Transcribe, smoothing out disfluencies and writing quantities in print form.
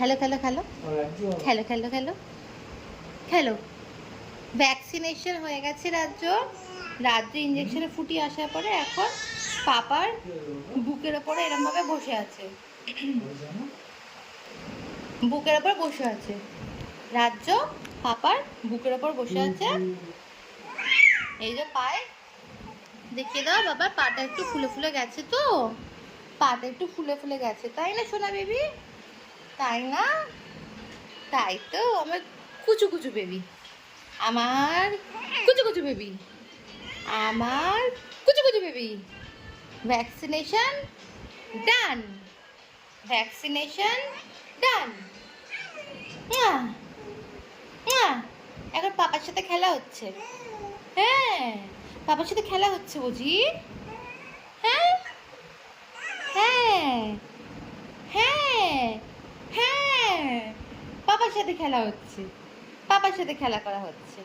খেলো খেলো খেলো খেলো খেলো খেলো খেলো। ভ্যাকসিনেশন হয়ে গেছে রাজ্য। রাজ্য ইঞ্জেকশনে ফুটিয়ে আসার পরে এখন পাপার বুকের ওপরে এরমভাবে বসে আছে, বুকের ওপর বসে আছে রাজ্য। পাপার বুকের ওপর বসে আছে। এই যে পায়ে দেখিয়ে দাও, বাবার পাটা একটু ফুলে ফুলে গেছে তো, পাটা একটু ফুলে ফুলে গেছে, তাই না সোনা বেবি? তাই না? তাই তো আমার কুচু কুচু বেবি, আমার কুচু কুচু বেবি, আমার কুচু কুচু বেবি। ভ্যাকসিনেশন ডান, ভ্যাকসিনেশন ডান। এখন পাপার সাথে খেলা হচ্ছে। হ্যাঁ, পাপার সাথে খেলা হচ্ছে বুঝি। হ্যাঁ হ্যাঁ হ্যাঁ হ্যাঁ, পাপার সাথে খেলা হচ্ছে, পাপার সাথে খেলা করা হচ্ছে।